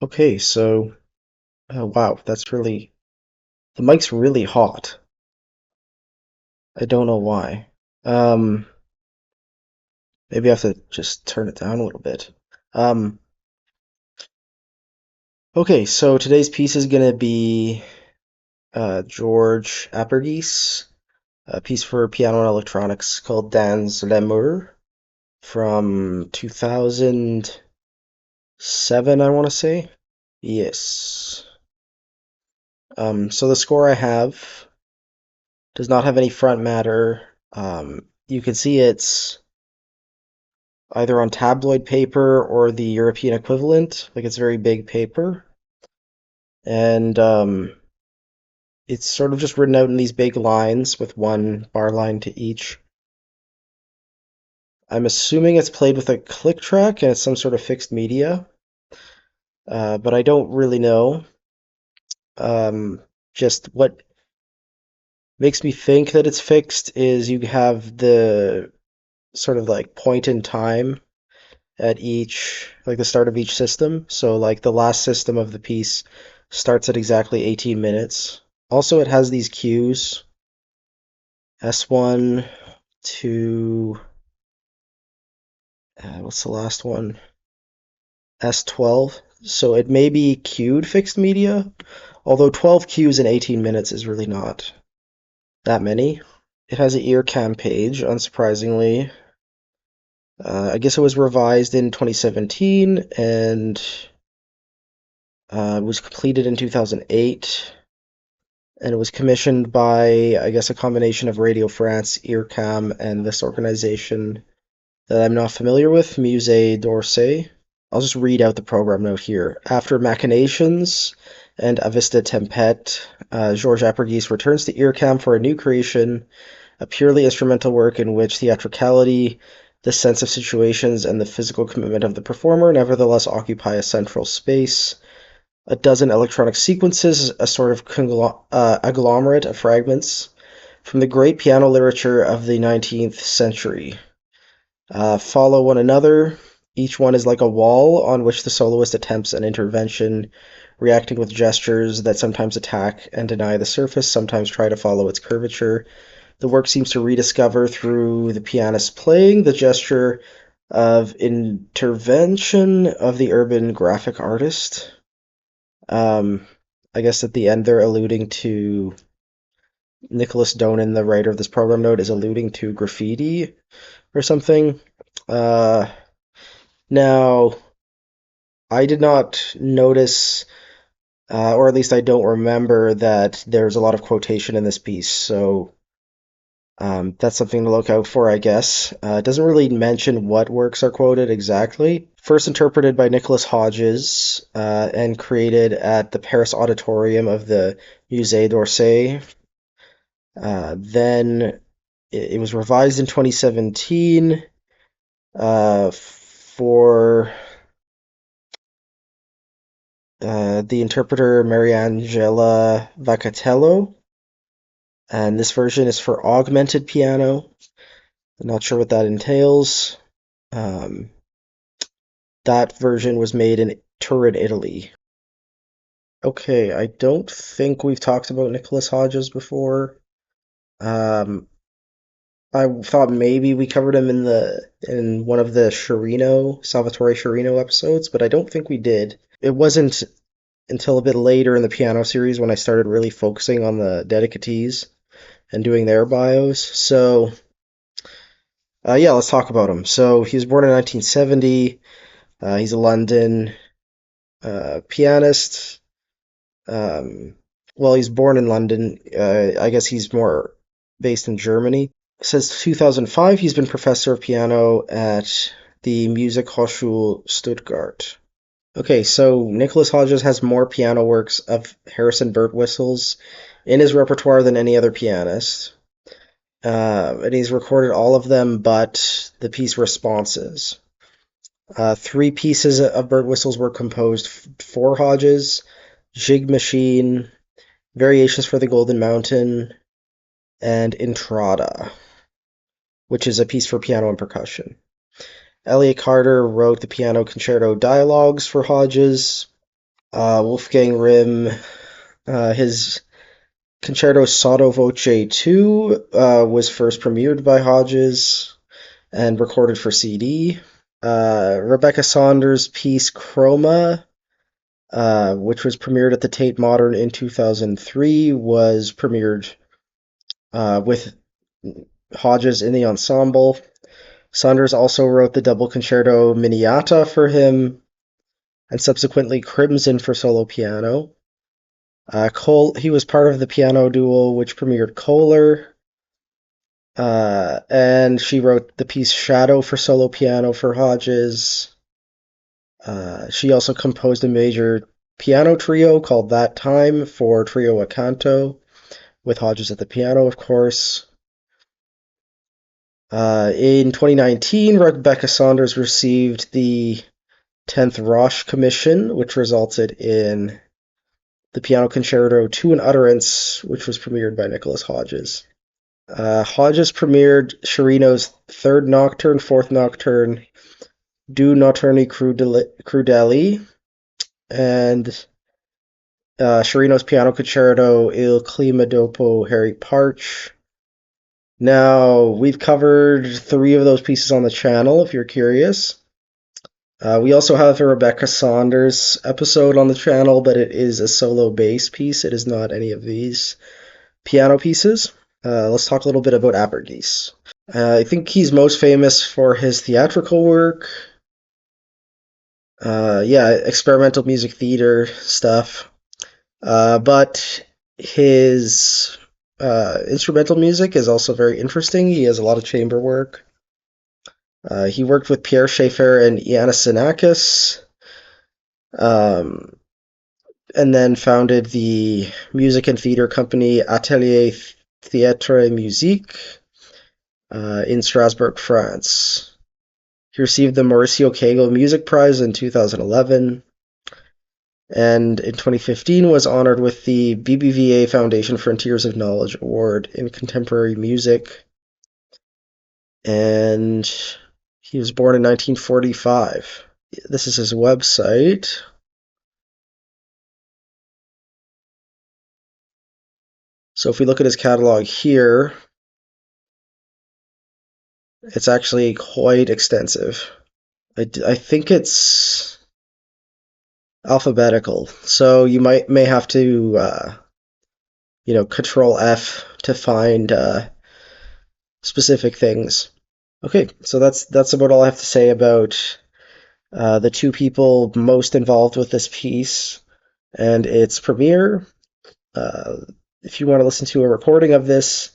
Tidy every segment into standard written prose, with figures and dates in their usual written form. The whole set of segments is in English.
Okay, so wow, the mic's really hot. I don't know why. Um, Maybe I have to just turn it down a little bit. Um, okay, so today's piece is gonna be George Aperghis, a piece for piano and electronics called Dans l'amour from 2007, I want to say. Yes. So the score I have does not have any front matter. You can see it's either on tabloid paper or the European equivalent. Like it's very big paper, and it's sort of just written out in these big lines with one bar line to each. I'm assuming it's played with a click track and it's some sort of fixed media, but I don't really know. Um, just what makes me think that it's fixed is you have the sort of like point in time at each, like the start of each system. So like the last system of the piece starts at exactly 18 minutes. Also, it has these cues, S1 to, what's the last one? S12. So it may be cued fixed media, although 12 cues in 18 minutes is really not that many. It has an ear cam page, unsurprisingly. I guess it was revised in 2017 and was completed in 2008. And it was commissioned by, I guess, a combination of Radio France, IRCAM, and this organization that I'm not familiar with, Musée d'Orsay. I'll just read out the program note here. After Machinations and A Vista Tempête, Georges Aperghis returns to IRCAM for a new creation, a purely instrumental work in which theatricality, the sense of situations, and the physical commitment of the performer nevertheless occupy a central space. A dozen electronic sequences, a sort of agglomerate of fragments from the great piano literature of the 19th century. Follow one another. Each one is like a wall on which the soloist attempts an intervention, reacting with gestures that sometimes attack and deny the surface, sometimes try to follow its curvature. The work seems to rediscover through the pianist's playing the gesture of intervention of the urban graphic artist. Um, I guess at the end they're alluding to Nicholas Donin, the writer of this program note, is alluding to graffiti or something. Uh, Now, I did not notice, or at least I don't remember, that there's a lot of quotation in this piece, so that's something to look out for, I guess. It doesn't really mention what works are quoted exactly. First interpreted by Nicolas Hodges and created at the Paris Auditorium of the Musée d'Orsay. Then it was revised in 2017 for the interpreter Mariangela Vacatello. And this version is for augmented piano. I'm not sure what that entails. Um, that version was made in Turin, Italy. Okay, I don't think we've talked about Nicolas Hodges before. Um, I thought maybe we covered him in one of the Salvatore Sciarrino episodes, but I don't think we did. It wasn't until a bit later in the piano series when I started really focusing on the dedicatees and doing their bios. So, yeah, let's talk about him. So, he was born in 1970. He's a London pianist. Um, well, he's born in London. I guess he's more based in Germany. Since 2005, he's been professor of piano at the Musikhochschule Stuttgart. Okay, so Nicholas Hodges has more piano works of Harrison Birtwhistle's in his repertoire than any other pianist. And he's recorded all of them but the piece Responses. Three pieces of Birtwhistle's were composed for Hodges: Jig Machine, Variations for the Golden Mountain, and Intrada, which is a piece for piano and percussion. Elliott Carter wrote the piano concerto dialogues for Hodges. Wolfgang Rimm, his Concerto Sotto Voce 2 was first premiered by Hodges and recorded for CD. Rebecca Saunders' piece Chroma, which was premiered at the Tate Modern in 2003, was premiered with Hodges in the ensemble. Saunders also wrote the double concerto Miniata for him, and subsequently Crimson for solo piano. He was part of the piano duo which premiered Kohler, and she wrote the piece Shadow for solo piano for Hodges. She also composed a major piano trio called That Time for trio a canto, with Hodges at the piano, of course. In 2019, Rebecca Saunders received the 10th Roche Commission, which resulted in the piano concerto To an Utterance, which was premiered by Nicolas Hodges. Hodges premiered Chirino's Third Nocturne, Fourth Nocturne, Du Notturni Crudeli, and Chirino's piano concerto Il Clima dopo Harry Parch. Now, we've covered 3 of those pieces on the channel, if you're curious. We also have a Rebecca Saunders episode on the channel, but it is a solo bass piece. It is not any of these piano pieces. Let's talk a little bit about Aperghis. I think he's most famous for his theatrical work. Yeah, experimental music theater stuff. But his instrumental music is also very interesting. He has a lot of chamber work. He worked with Pierre Schaeffer and Iannis Xenakis, and then founded the music and theater company Atelier Théâtre Musique in Strasbourg, France. He received the Mauricio Kagel Music Prize in 2011, and in 2015 was honored with the BBVA Foundation Frontiers of Knowledge Award in Contemporary Music. And he was born in 1945. This is his website. So if we look at his catalog here, it's actually quite extensive. I think it's alphabetical, so you may have to Control F to find specific things. Okay, so that's about all I have to say about the 2 people most involved with this piece and its premiere. If you want to listen to a recording of this,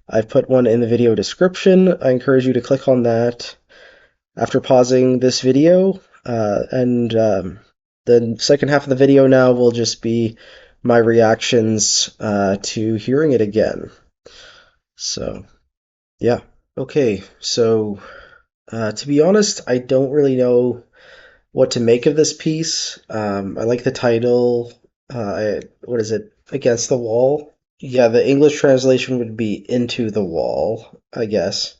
I've put one in the video description. I encourage you to click on that after pausing this video, and the second half of the video now will just be my reactions to hearing it again. So, yeah. Okay, so to be honest, I don't really know what to make of this piece. I like the title. What is it? Against the Wall? Yeah, the English translation would be Into the Wall, I guess.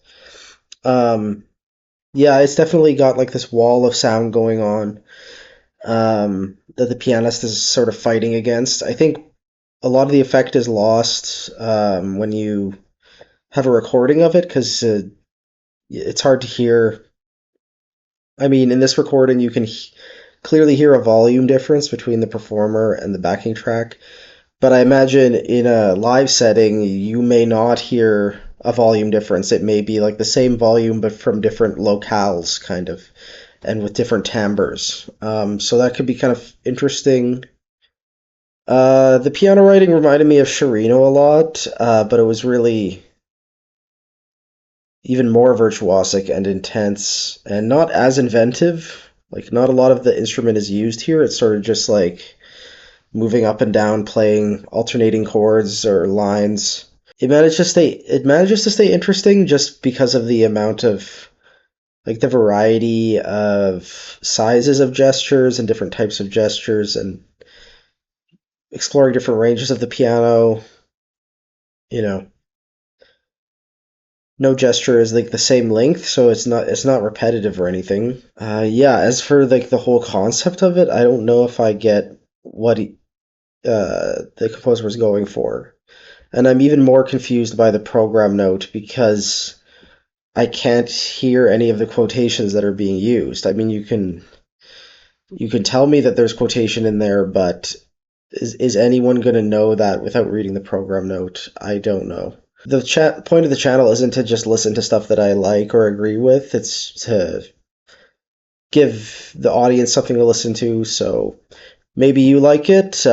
Um, yeah, it's definitely got like this wall of sound going on, that the pianist is sort of fighting against. I think a lot of the effect is lost when you have a recording of it because it's hard to hear. I mean, in this recording, you can clearly hear a volume difference between the performer and the backing track. But I imagine in a live setting, you may not hear a volume difference. It may be like the same volume, but from different locales, kind of, and with different timbres. So that could be kind of interesting. The piano writing reminded me of Chirino a lot, but it was really even more virtuosic and intense and not as inventive. Like, not a lot of the instrument is used here. It's sort of just like moving up and down, playing alternating chords or lines. It manages to stay interesting just because of the amount of like the variety of sizes of gestures and different types of gestures and exploring different ranges of the piano. You know, no gesture is like the same length, so it's not repetitive or anything. Yeah, as for like the whole concept of it, I don't know if I get what the composer was going for. And I'm even more confused by the program note because I can't hear any of the quotations that are being used. I mean, you can tell me that there's quotation in there, but is anyone going to know that without reading the program note? I don't know. The point of the channel isn't to just listen to stuff that I like or agree with. It's to give the audience something to listen to. So maybe you like it.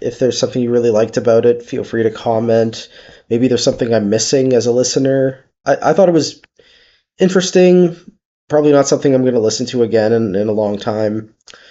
If there's something you really liked about it, feel free to comment. Maybe there's something I'm missing as a listener. I thought it was interesting. Probably not something I'm going to listen to again in a long time.